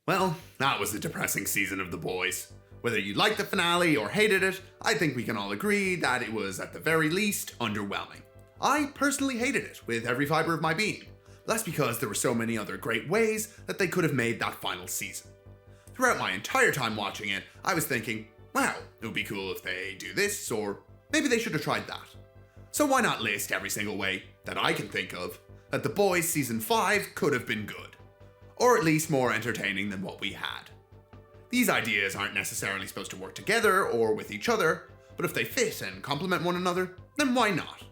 Well, that was a depressing season of The Boys. Whether you liked the finale or hated it, I think we can all agree that it was, at the very least, underwhelming. I personally hated it with every fibre of my being. That's because there were so many other great ways that they could have made that final season. Throughout my entire time watching it, I was thinking, wow, it would be cool if they do this, or maybe they should have tried that. So why not list every single way that I can think of that The Boys Season 5 could have been good, or at least more entertaining than what we had. These ideas aren't necessarily supposed to work together or with each other, but if they fit and complement one another, then why not?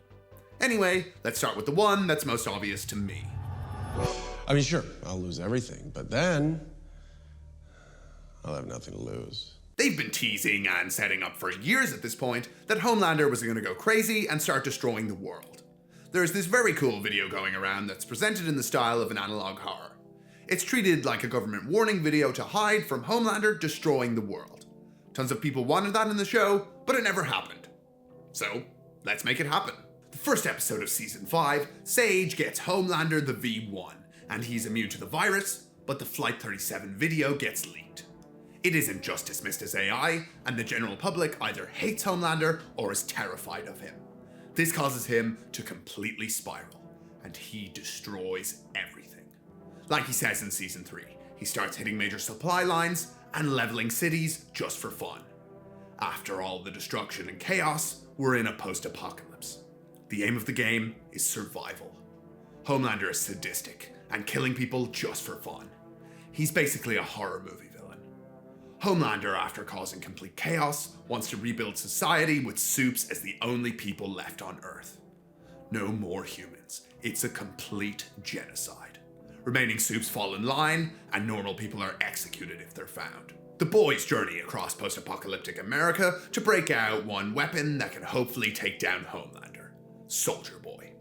Anyway, let's start with the one that's most obvious to me. I mean, sure, I'll lose everything, but then I'll have nothing to lose. They've been teasing and setting up for years at this point that Homelander was going to go crazy and start destroying the world. There's this very cool video going around that's presented in the style of an analog horror. It's treated like a government warning video to hide from Homelander destroying the world. Tons of people wanted that in the show, but it never happened. So, let's make it happen. The first episode of Season 5, Sage gets Homelander the V1, and he's immune to the virus, but the Flight 37 video gets leaked. It isn't just dismissed as AI, and the general public either hates Homelander or is terrified of him. This causes him to completely spiral, and he destroys everything. Like he says in Season 3, he starts hitting major supply lines and leveling cities just for fun. After all the destruction and chaos, we're in a post-apocalypse. The aim of the game is survival. Homelander is sadistic and killing people just for fun. He's basically a horror movie villain. Homelander, after causing complete chaos, wants to rebuild society with supes as the only people left on Earth. No more humans. It's a complete genocide. Remaining supes fall in line, and normal people are executed if they're found. The boys journey across post-apocalyptic America to break out one weapon that can hopefully take down Homelander: Soldier Boy.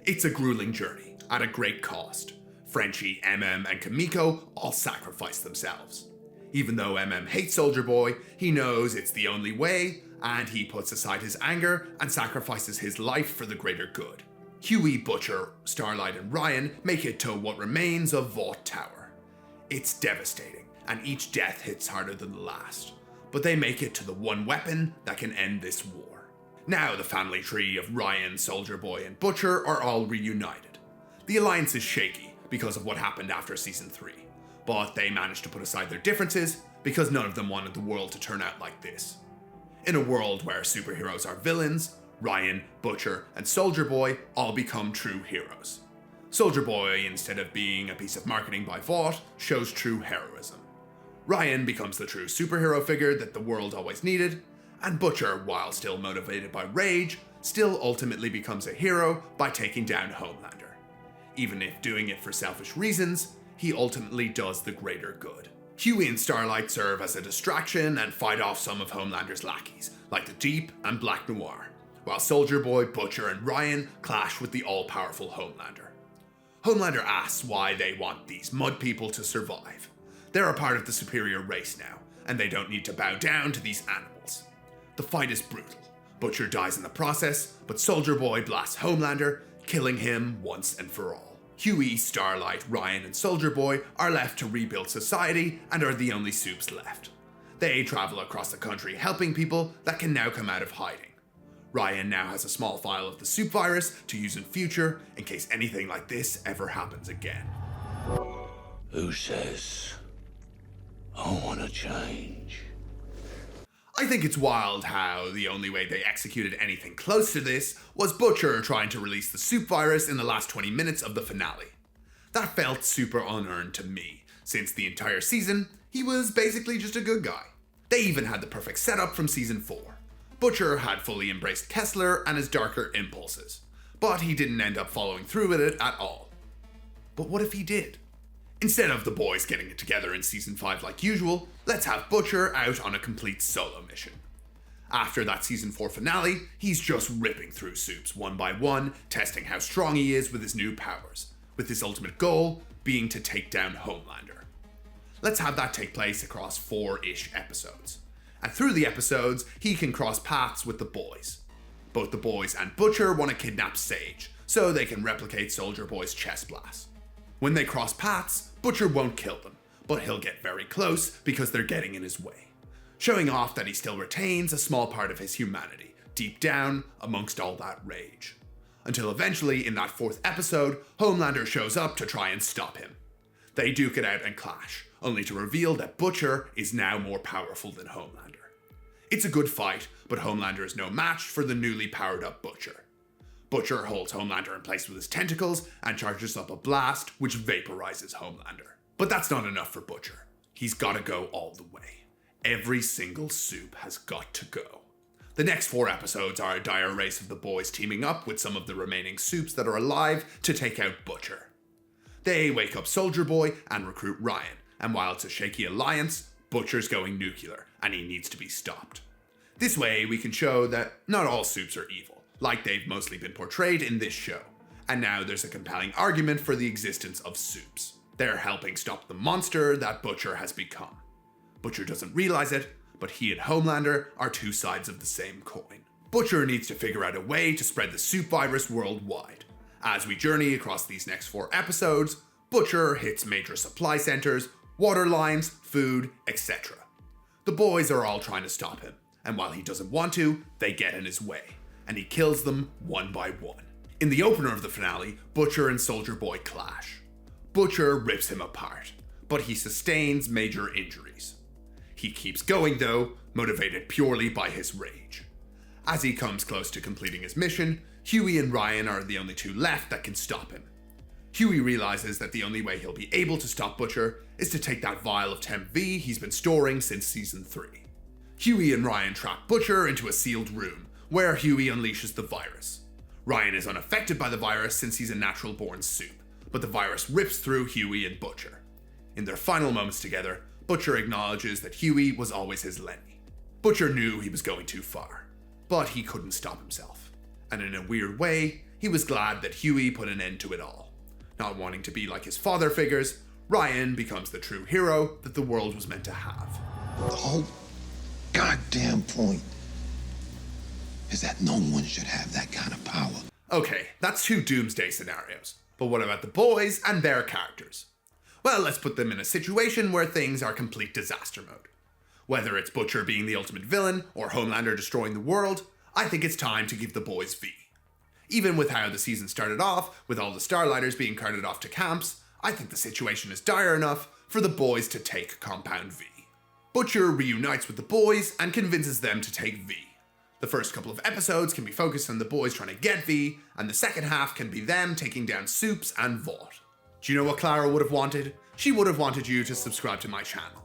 It's a grueling journey, at a great cost. Frenchie, MM, and Kimiko all sacrifice themselves. Even though MM hates Soldier Boy, he knows it's the only way, and he puts aside his anger and sacrifices his life for the greater good. Huey, Butcher, Starlight, and Ryan make it to what remains of Vought Tower. It's devastating, and each death hits harder than the last, but they make it to the one weapon that can end this war. Now the family tree of Ryan, Soldier Boy, and Butcher are all reunited. The alliance is shaky because of what happened after Season 3, but they managed to put aside their differences because none of them wanted the world to turn out like this. In a world where superheroes are villains, Ryan, Butcher, and Soldier Boy all become true heroes. Soldier Boy, instead of being a piece of marketing by Vought, shows true heroism. Ryan becomes the true superhero figure that the world always needed, and Butcher, while still motivated by rage, still ultimately becomes a hero by taking down Homelander. Even if doing it for selfish reasons, he ultimately does the greater good. Huey and Starlight serve as a distraction and fight off some of Homelander's lackeys, like the Deep and Black Noir, while Soldier Boy, Butcher, and Ryan clash with the all-powerful Homelander. Homelander asks why they want these mud people to survive. They're a part of the superior race now, and they don't need to bow down to these animals. The fight is brutal. Butcher dies in the process, but Soldier Boy blasts Homelander, killing him once and for all. Huey, Starlight, Ryan, and Soldier Boy are left to rebuild society and are the only supes left. They travel across the country helping people that can now come out of hiding. Ryan now has a small file of the soup virus to use in future in case anything like this ever happens again. Who says I want to change? I think it's wild how the only way they executed anything close to this was Butcher trying to release the soup virus in the last 20 minutes of the finale. That felt super unearned to me, since the entire season, he was basically just a good guy. They even had the perfect setup from Season 4. Butcher had fully embraced Kessler and his darker impulses, but he didn't end up following through with it at all. But what if he did? Instead of the boys getting it together in Season 5 like usual, let's have Butcher out on a complete solo mission. After that Season 4 finale, he's just ripping through supes one by one, testing how strong he is with his new powers, with his ultimate goal being to take down Homelander. Let's have that take place across 4-ish episodes. And through the episodes, he can cross paths with the boys. Both the boys and Butcher want to kidnap Sage, so they can replicate Soldier Boy's chest blast. When they cross paths, Butcher won't kill them, but he'll get very close because they're getting in his way, showing off that he still retains a small part of his humanity, deep down amongst all that rage. Until eventually, in that 4th episode, Homelander shows up to try and stop him. They duke it out and clash, only to reveal that Butcher is now more powerful than Homelander. It's a good fight, but Homelander is no match for the newly powered up Butcher. Butcher holds Homelander in place with his tentacles and charges up a blast which vaporizes Homelander. But that's not enough for Butcher. He's gotta go all the way. Every single soup has got to go. The next 4 episodes are a dire race of the boys teaming up with some of the remaining soups that are alive to take out Butcher. They wake up Soldier Boy and recruit Ryan, and while it's a shaky alliance, Butcher's going nuclear, and he needs to be stopped. This way, we can show that not all soups are evil, like they've mostly been portrayed in this show, and now there's a compelling argument for the existence of soups. They're helping stop the monster that Butcher has become. Butcher doesn't realize it, but he and Homelander are 2 sides of the same coin. Butcher needs to figure out a way to spread the soup virus worldwide. As we journey across these next 4 episodes, Butcher hits major supply centers, water lines, food, etc. The boys are all trying to stop him, and while he doesn't want to, they get in his way, and he kills them one by one. In the opener of the finale, Butcher and Soldier Boy clash. Butcher rips him apart, but he sustains major injuries. He keeps going though, motivated purely by his rage. As he comes close to completing his mission, Huey and Ryan are the only 2 left that can stop him. Huey realizes that the only way he'll be able to stop Butcher is to take that vial of Temp V he's been storing since season 3. Huey and Ryan trap Butcher into a sealed room, where Huey unleashes the virus. Ryan is unaffected by the virus since he's a natural-born soup, but the virus rips through Huey and Butcher. In their final moments together, Butcher acknowledges that Huey was always his Lenny. Butcher knew he was going too far, but he couldn't stop himself. And in a weird way, he was glad that Huey put an end to it all. Not wanting to be like his father figures, Ryan becomes the true hero that the world was meant to have. The whole goddamn point is that no one should have that kind of power. Okay, that's 2 doomsday scenarios. But what about the boys and their characters? Well, let's put them in a situation where things are complete disaster mode. Whether it's Butcher being the ultimate villain or Homelander destroying the world, I think it's time to give the boys V. Even with how the season started off, with all the Starlighters being carted off to camps, I think the situation is dire enough for the boys to take Compound V. Butcher reunites with the boys and convinces them to take V. The first couple of episodes can be focused on the boys trying to get V, and the second half can be them taking down Soups and Vought. Do you know what Clara would have wanted? She would have wanted you to subscribe to my channel.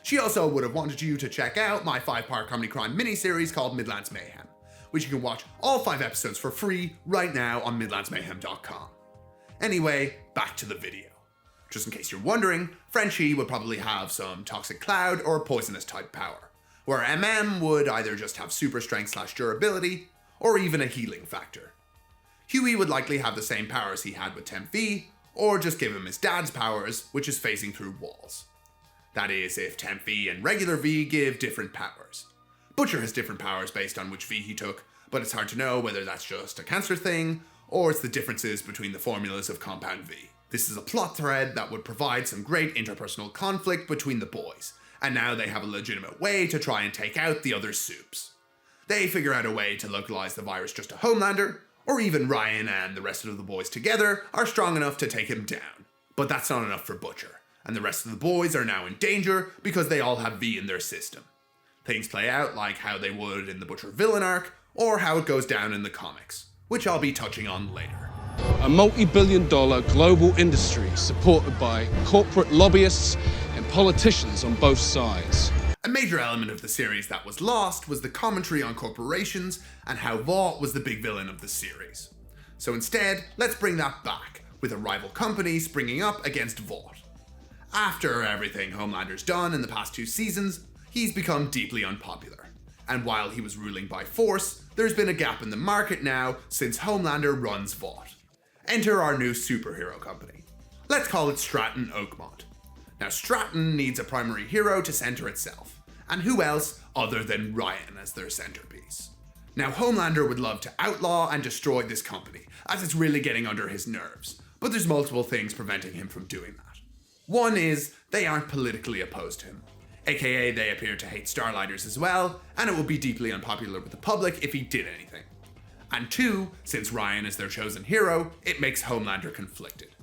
She also would have wanted you to check out my 5-part comedy crime miniseries called Midlands Mayhem, which you can watch all 5 episodes for free right now on midlandsmayhem.com. Anyway, back to the video. Just in case you're wondering, Frenchie would probably have some toxic cloud or poisonous type power, where MM would either just have super strength / durability, or even a healing factor. Huey would likely have the same powers he had with Temp V, or just give him his dad's powers, which is phasing through walls. That is, if Temp V and regular V give different powers. Butcher has different powers based on which V he took, but it's hard to know whether that's just a cancer thing, or it's the differences between the formulas of Compound V. This is a plot thread that would provide some great interpersonal conflict between the boys, and now they have a legitimate way to try and take out the other soups. They figure out a way to localize the virus just to Homelander, or even Ryan and the rest of the boys together are strong enough to take him down. But that's not enough for Butcher, and the rest of the boys are now in danger because they all have V in their system. Things play out like how they would in the Butcher villain arc, or how it goes down in the comics, which I'll be touching on later. A multi-billion-dollar global industry supported by corporate lobbyists and politicians on both sides. A major element of the series that was lost was the commentary on corporations and how Vought was the big villain of the series. So instead, let's bring that back, with a rival company springing up against Vought. After everything Homelander's done in the past 2 seasons, he's become deeply unpopular. And while he was ruling by force, there's been a gap in the market now since Homelander runs Vought. Enter our new superhero company. Let's call it Stratton Oakmont. Now Stratton needs a primary hero to center itself, and who else other than Ryan as their centerpiece. Now Homelander would love to outlaw and destroy this company, as it's really getting under his nerves, but there's multiple things preventing him from doing that. One is they aren't politically opposed to him, aka they appear to hate Starlighters as well, and it would be deeply unpopular with the public if he did anything. And two, since Ryan is their chosen hero, it makes Homelander conflicted.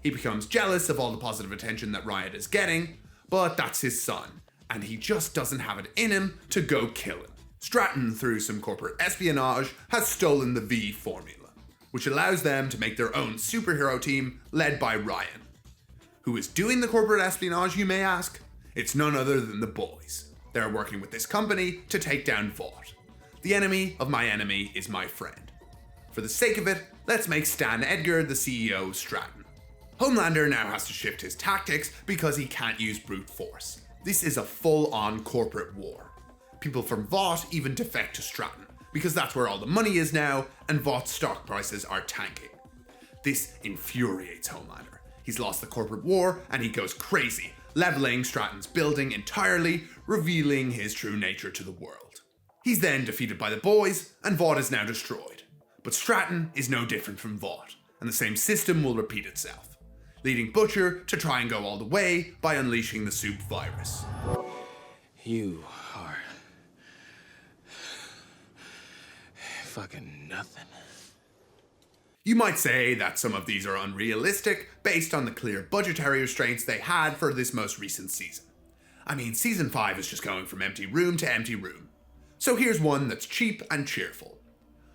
He becomes jealous of all the positive attention that Ryan is getting, but that's his son, and he just doesn't have it in him to go kill him. Stratton, through some corporate espionage, has stolen the V formula, which allows them to make their own superhero team led by Ryan. Who is doing the corporate espionage, you may ask? It's none other than the boys. They're working with this company to take down Vought. The enemy of my enemy is my friend. For the sake of it, let's make Stan Edgar the CEO of Stratton. Homelander now has to shift his tactics because he can't use brute force. This is a full-on corporate war. People from Vought even defect to Stratton, because that's where all the money is now, and Vaught's stock prices are tanking. This infuriates Homelander. He's lost the corporate war, and he goes crazy, leveling Stratton's building entirely, revealing his true nature to the world. He's then defeated by the boys, and Vought is now destroyed. But Stratton is no different from Vought, and the same system will repeat itself, leading Butcher to try and go all the way by unleashing the soup virus. You are fucking nothing. You might say that some of these are unrealistic based on the clear budgetary restraints they had for this most recent season. I mean, season 5 is just going from empty room to empty room. So here's one that's cheap and cheerful.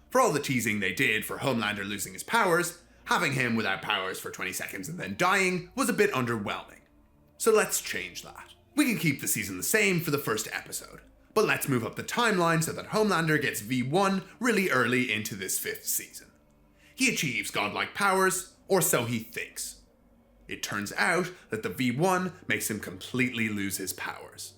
For all the teasing they did for Homelander losing his powers, having him without powers for 20 seconds and then dying was a bit underwhelming. So let's change that. We can keep the season the same for the first episode, but let's move up the timeline so that Homelander gets V1 really early into this 5th season. He achieves godlike powers, or so he thinks. It turns out that the V1 makes him completely lose his powers.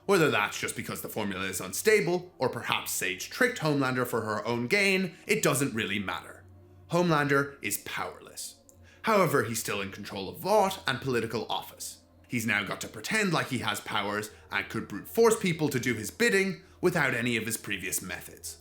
Whether that's just because the formula is unstable, or perhaps Sage tricked Homelander for her own gain, it doesn't really matter. Homelander is powerless. However, he's still in control of Vought and political office. He's now got to pretend like he has powers and could brute force people to do his bidding without any of his previous methods.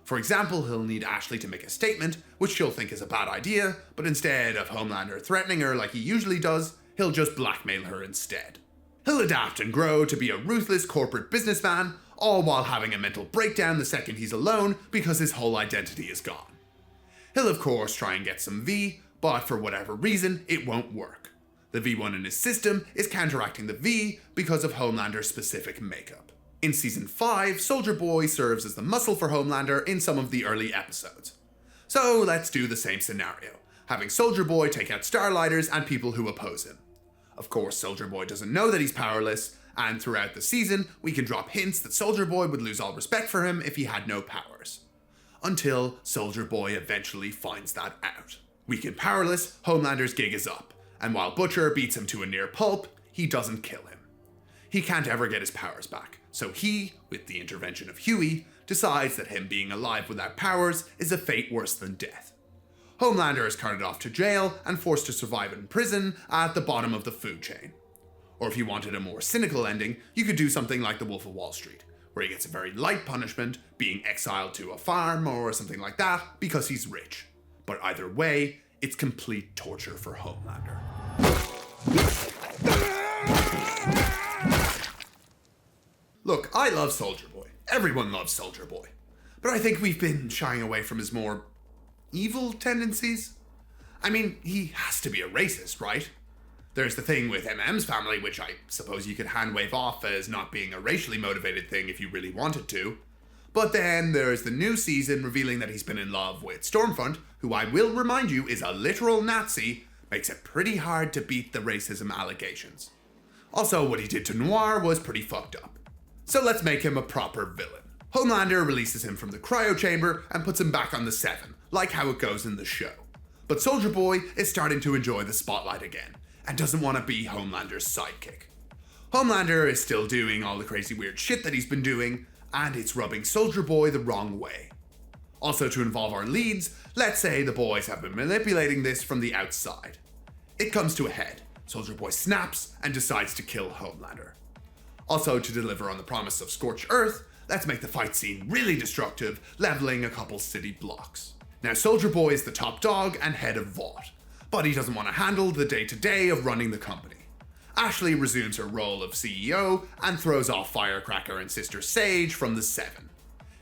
For example, he'll need Ashley to make a statement, which she'll think is a bad idea, but instead of Homelander threatening her like he usually does, he'll just blackmail her instead. He'll adapt and grow to be a ruthless corporate businessman, all while having a mental breakdown the second he's alone because his whole identity is gone. He'll of course try and get some V, but for whatever reason, it won't work. The V1 in his system is counteracting the V because of Homelander's specific makeup. In Season 5, Soldier Boy serves as the muscle for Homelander in some of the early episodes. So let's do the same scenario, having Soldier Boy take out Starlighters and people who oppose him. Of course, Soldier Boy doesn't know that he's powerless, and throughout the season, we can drop hints that Soldier Boy would lose all respect for him if he had no powers. Until Soldier Boy eventually finds that out. Weak and powerless, Homelander's gig is up, and while Butcher beats him to a near pulp, he doesn't kill him. He can't ever get his powers back, so he, with the intervention of Huey, decides that him being alive without powers is a fate worse than death. Homelander is carted off to jail and forced to survive in prison at the bottom of the food chain. Or if you wanted a more cynical ending, you could do something like The Wolf of Wall Street, where he gets a very light punishment, being exiled to a farm or something like that because he's rich. But either way, it's complete torture for Homelander. Look, I love Soldier Boy. Everyone loves Soldier Boy. But I think we've been shying away from his more evil tendencies. I mean, he has to be a racist, right? There's the thing with MM's family, which I suppose you could hand-wave off as not being a racially motivated thing if you really wanted to. But then there's the new season revealing that he's been in love with Stormfront, who I will remind you is a literal Nazi, makes it pretty hard to beat the racism allegations. Also, what he did to Noir was pretty fucked up. So let's make him a proper villain. Homelander releases him from the cryo chamber and puts him back on the 7, like how it goes in the show. But Soldier Boy is starting to enjoy the spotlight again, and doesn't want to be Homelander's sidekick. Homelander is still doing all the crazy weird shit that he's been doing, and it's rubbing Soldier Boy the wrong way. Also, to involve our leads, let's say the boys have been manipulating this from the outside. It comes to a head. Soldier Boy snaps and decides to kill Homelander. Also, to deliver on the promise of Scorched Earth, let's make the fight scene really destructive, leveling a couple city blocks. Now, Soldier Boy is the top dog and head of Vought, but he doesn't want to handle the day-to-day of running the company. Ashley resumes her role of CEO and throws off Firecracker and Sister Sage from the Seven.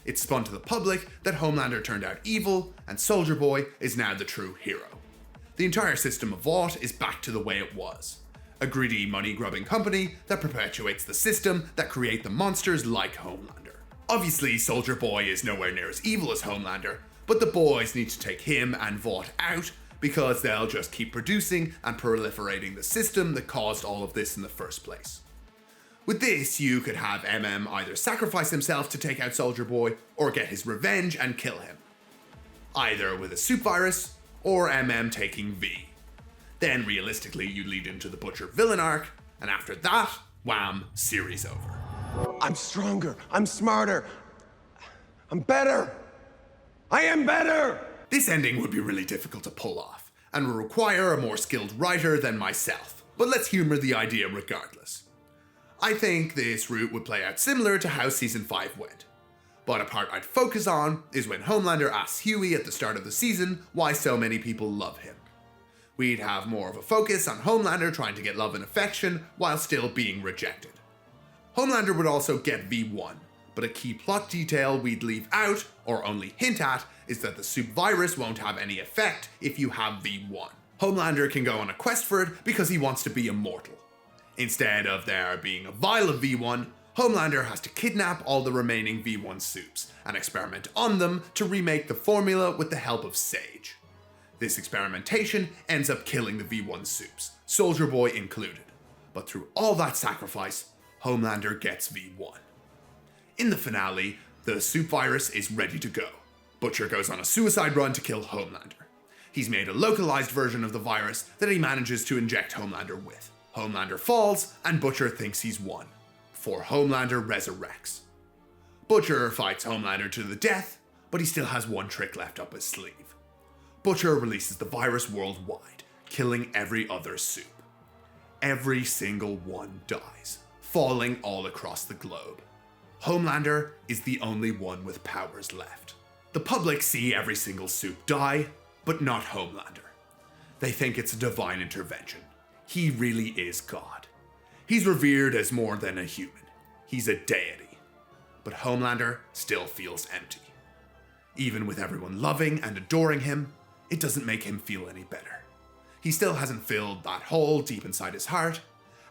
It's spun to the public that Homelander turned out evil and Soldier Boy is now the true hero. The entire system of Vought is back to the way it was. A greedy, money-grubbing company that perpetuates the system that create the monsters like Homelander. Obviously, Soldier Boy is nowhere near as evil as Homelander, but the boys need to take him and Vought out because they'll just keep producing and proliferating the system that caused all of this in the first place. With this, you could have MM either sacrifice himself to take out Soldier Boy or get his revenge and kill him. Either with a soup virus or MM taking V. Then realistically you'd lead into the Butcher villain arc, and after that, wham, series over. I'm stronger. I'm smarter. I'm better. I am better. This ending would be really difficult to pull off, and would require a more skilled writer than myself, but let's humor the idea regardless. I think this route would play out similar to how Season 5 went. But a part I'd focus on is when Homelander asks Huey at the start of the season why so many people love him. We'd have more of a focus on Homelander trying to get love and affection while still being rejected. Homelander would also get V1, but a key plot detail we'd leave out, or only hint at, is that the soup virus won't have any effect if you have V1. Homelander can go on a quest for it because he wants to be immortal. Instead of there being a vial of V1, Homelander has to kidnap all the remaining V1 soups and experiment on them to remake the formula with the help of Sage. This experimentation ends up killing the V1 soups, Soldier Boy included. But through all that sacrifice, Homelander gets V1. In the finale, the soup virus is ready to go. Butcher goes on a suicide run to kill Homelander. He's made a localized version of the virus that he manages to inject Homelander with. Homelander falls, and Butcher thinks he's won, before Homelander resurrects. Butcher fights Homelander to the death, but he still has one trick left up his sleeve. Butcher releases the virus worldwide, killing every other soup. Every single one dies, falling all across the globe. Homelander is the only one with powers left. The public see every single soup die, but not Homelander. They think it's a divine intervention. He really is God. He's revered as more than a human. He's a deity. But Homelander still feels empty. Even with everyone loving and adoring him, it doesn't make him feel any better. He still hasn't filled that hole deep inside his heart,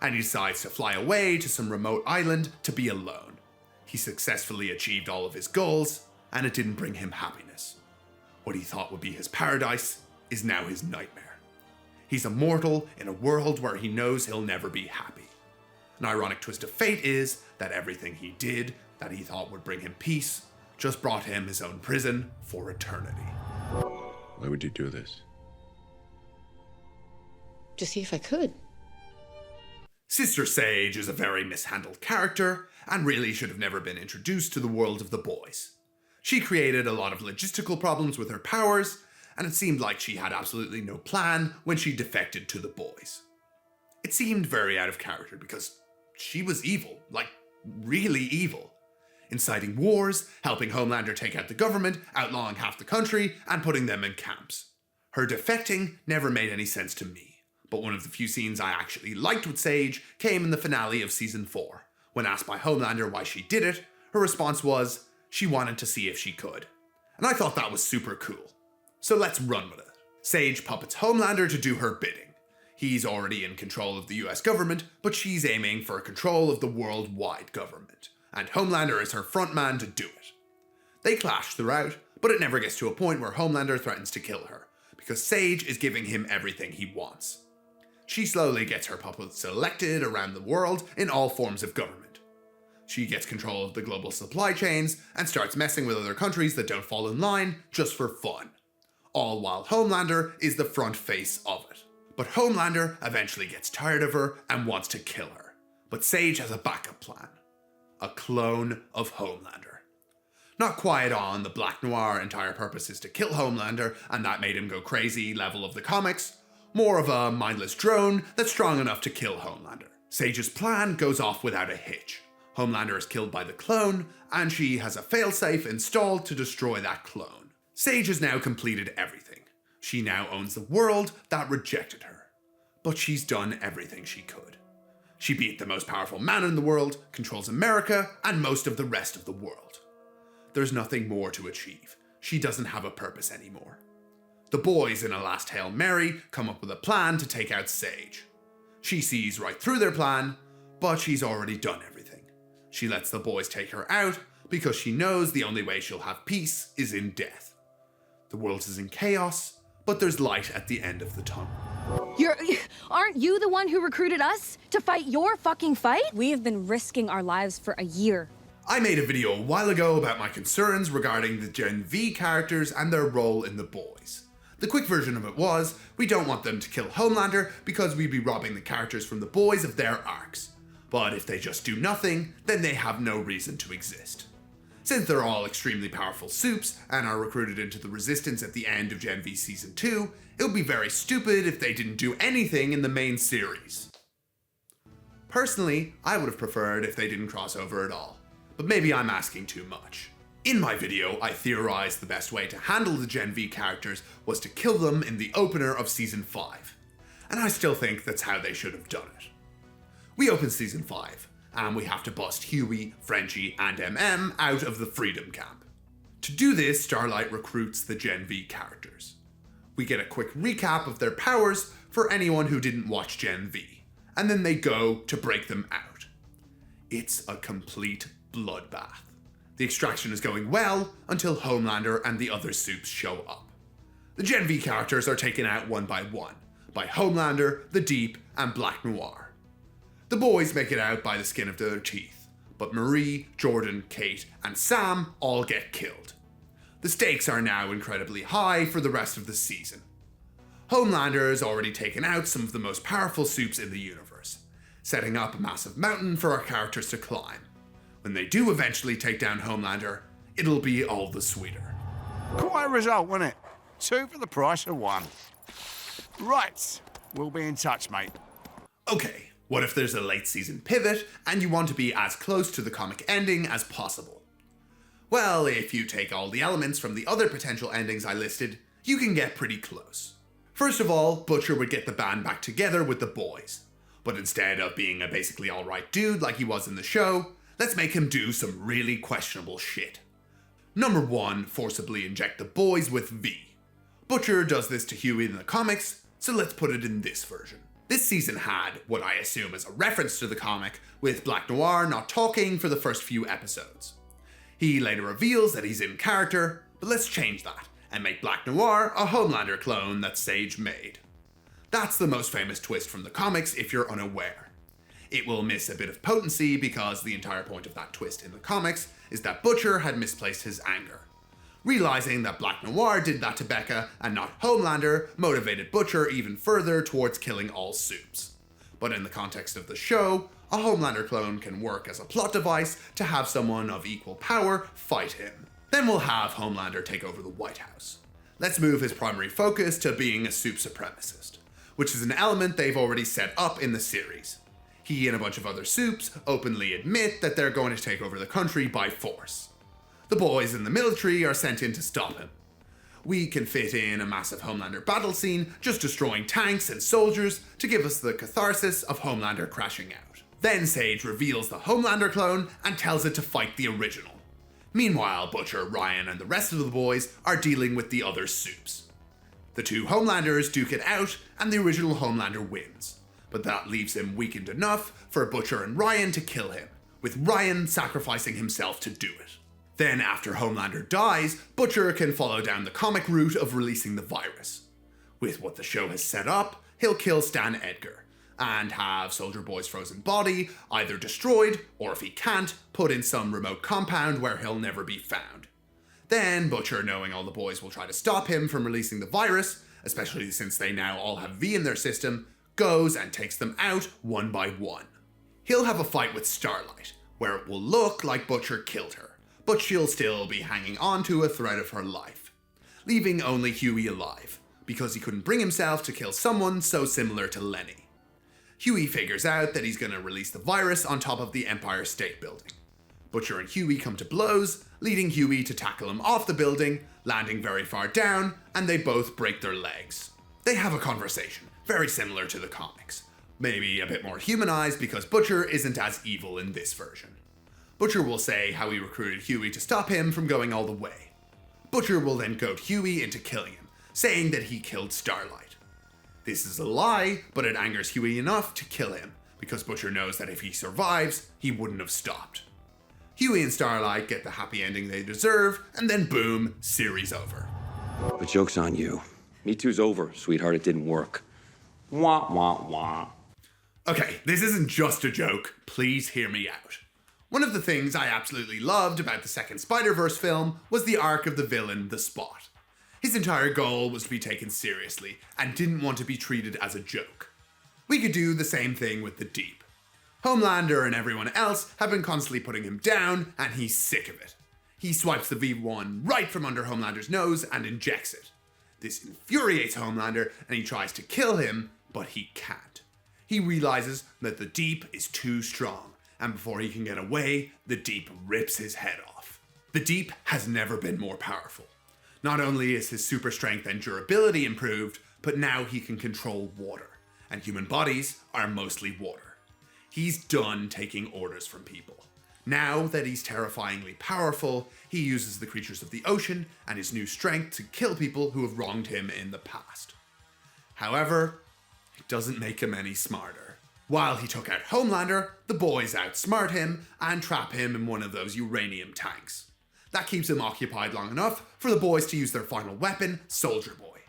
and he decides to fly away to some remote island to be alone. He successfully achieved all of his goals, and it didn't bring him happiness. What he thought would be his paradise is now his nightmare. He's immortal in a world where he knows he'll never be happy. An ironic twist of fate is that everything he did that he thought would bring him peace just brought him his own prison for eternity. Why would you do this? To see if I could. Sister Sage is a very mishandled character and really should have never been introduced to the world of the boys. She created a lot of logistical problems with her powers, and it seemed like she had absolutely no plan when she defected to the boys. It seemed very out of character because she was evil, like really evil, inciting wars, helping Homelander take out the government, outlawing half the country, and putting them in camps. Her defecting never made any sense to me, but one of the few scenes I actually liked with Sage came in the finale of Season 4. When asked by Homelander why she did it, her response was, she wanted to see if she could. And I thought that was super cool. So let's run with it. Sage puppets Homelander to do her bidding. He's already in control of the US government, but she's aiming for control of the worldwide government, and Homelander is her front man to do it. They clash throughout, but it never gets to a point where Homelander threatens to kill her, because Sage is giving him everything he wants. She slowly gets her puppets elected around the world in all forms of government. She gets control of the global supply chains and starts messing with other countries that don't fall in line just for fun. All while Homelander is the front face of it. But Homelander eventually gets tired of her and wants to kill her. But Sage has a backup plan. A clone of Homelander. Not quite on the Black Noir entire purpose is to kill Homelander and that made him go crazy level of the comics. More of a mindless drone that's strong enough to kill Homelander. Sage's plan goes off without a hitch. Homelander is killed by the clone, and she has a failsafe installed to destroy that clone. Sage has now completed everything. She now owns the world that rejected her. But she's done everything she could. She beat the most powerful man in the world, controls America, and most of the rest of the world. There's nothing more to achieve. She doesn't have a purpose anymore. The boys, in a last Hail Mary, come up with a plan to take out Sage. She sees right through their plan, but she's already done everything. She lets the boys take her out because she knows the only way she'll have peace is in death. The world is in chaos, but there's light at the end of the tunnel. Aren't you the one who recruited us to fight your fucking fight? We have been risking our lives for a year. I made a video a while ago about my concerns regarding the Gen V characters and their role in The Boys. The quick version of it was, we don't want them to kill Homelander because we'd be robbing the characters from The Boys of their arcs. But if they just do nothing, then they have no reason to exist. Since they're all extremely powerful supes and are recruited into the Resistance at the end of Gen V Season 2, it would be very stupid if they didn't do anything in the main series. Personally, I would have preferred if they didn't cross over at all, but maybe I'm asking too much. In my video, I theorized the best way to handle the Gen V characters was to kill them in the opener of Season 5, and I still think that's how they should have done it. We open Season 5, and we have to bust Huey, Frenchie, and MM out of the Freedom Camp. To do this, Starlight recruits the Gen V characters. We get a quick recap of their powers for anyone who didn't watch Gen V, and then they go to break them out. It's a complete bloodbath. The extraction is going well until Homelander and the other supes show up. The Gen V characters are taken out one by Homelander, the Deep, and Black Noir. The boys make it out by the skin of their teeth, but Marie, Jordan, Kate, and Sam all get killed. The stakes are now incredibly high for the rest of the season. Homelander has already taken out some of the most powerful supes in the universe, setting up a massive mountain for our characters to climb. When they do eventually take down Homelander, it'll be all the sweeter. Quite a result, wasn't it? 2 for the price of 1. Right, we'll be in touch, mate. Okay, what if there's a late season pivot and you want to be as close to the comic ending as possible? Well, if you take all the elements from the other potential endings I listed, you can get pretty close. First of all, Butcher would get the band back together with the boys. But instead of being a basically alright dude like he was in the show, let's make him do some really questionable shit. Number 1, forcibly inject the boys with V. Butcher does this to Huey in the comics, so let's put it in this version. This season had what I assume is a reference to the comic, with Black Noir not talking for the first few episodes. He later reveals that he's in character, but let's change that and make Black Noir a Homelander clone that Sage made. That's the most famous twist from the comics if you're unaware. It will miss a bit of potency because the entire point of that twist in the comics is that Butcher had misplaced his anger. Realizing that Black Noir did that to Becca and not Homelander motivated Butcher even further towards killing all supes. But in the context of the show, a Homelander clone can work as a plot device to have someone of equal power fight him. Then we'll have Homelander take over the White House. Let's move his primary focus to being a supe supremacist, which is an element they've already set up in the series. He and a bunch of other supes openly admit that they're going to take over the country by force. The boys in the military are sent in to stop him. We can fit in a massive Homelander battle scene, just destroying tanks and soldiers to give us the catharsis of Homelander crashing out. Then Sage reveals the Homelander clone and tells it to fight the original. Meanwhile, Butcher, Ryan, and the rest of the boys are dealing with the other supes. The 2 Homelanders duke it out, and the original Homelander wins. But that leaves him weakened enough for Butcher and Ryan to kill him, with Ryan sacrificing himself to do it. Then after Homelander dies, Butcher can follow down the comic route of releasing the virus. With what the show has set up, he'll kill Stan Edgar, and have Soldier Boy's frozen body either destroyed, or if he can't, put in some remote compound where he'll never be found. Then Butcher, knowing all the boys will try to stop him from releasing the virus, especially since they now all have V in their system, goes and takes them out one by one. He'll have a fight with Starlight, where it will look like Butcher killed her, but she'll still be hanging on to a thread of her life, leaving only Huey alive, because he couldn't bring himself to kill someone so similar to Lenny. Huey figures out that he's going to release the virus on top of the Empire State Building. Butcher and Huey come to blows, leading Huey to tackle him off the building, landing very far down, and they both break their legs. They have a conversation, very similar to the comics. Maybe a bit more humanized because Butcher isn't as evil in this version. Butcher will say how he recruited Huey to stop him from going all the way. Butcher will then goad Huey into killing him, saying that he killed Starlight. This is a lie, but it angers Huey enough to kill him, because Butcher knows that if he survives, he wouldn't have stopped. Huey and Starlight get the happy ending they deserve, and then boom, series over. The joke's on you. Me Too's over, sweetheart. It didn't work. Wah, wah, wah. Okay, this isn't just a joke. Please hear me out. One of the things I absolutely loved about the second Spider-Verse film was the arc of the villain, the Spot. His entire goal was to be taken seriously and didn't want to be treated as a joke. We could do the same thing with the Deep. Homelander and everyone else have been constantly putting him down, and he's sick of it. He swipes the V1 right from under Homelander's nose and injects it. This infuriates Homelander, and he tries to kill him, but he can't. He realizes that the Deep is too strong, and before he can get away, the Deep rips his head off. The Deep has never been more powerful. Not only is his super strength and durability improved, but now he can control water, and human bodies are mostly water. He's done taking orders from people. Now that he's terrifyingly powerful, he uses the creatures of the ocean and his new strength to kill people who have wronged him in the past. However, it doesn't make him any smarter. While he took out Homelander, the boys outsmart him and trap him in one of those uranium tanks. That keeps him occupied long enough for the boys to use their final weapon, Soldier Boy.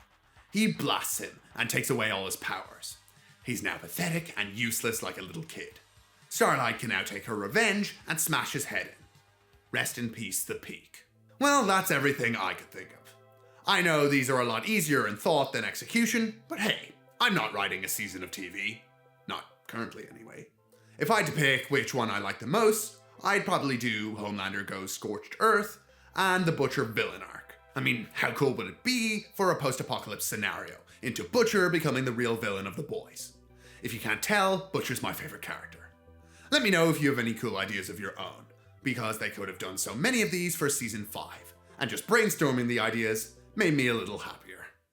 He blasts him and takes away all his powers. He's now pathetic and useless like a little kid. Starlight can now take her revenge and smash his head in. Rest in peace, the Peak. Well, that's everything I could think of. I know these are a lot easier in thought than execution, but hey, I'm not writing a season of TV. Not currently, anyway. If I had to pick which one I like the most, I'd probably do Homelander Goes Scorched Earth and the Butcher villain arc. I mean, how cool would it be for a post-apocalypse scenario, into Butcher becoming the real villain of the boys? If you can't tell, Butcher's my favorite character. Let me know if you have any cool ideas of your own, because they could have done so many of these for season 5, and just brainstorming the ideas made me a little happy.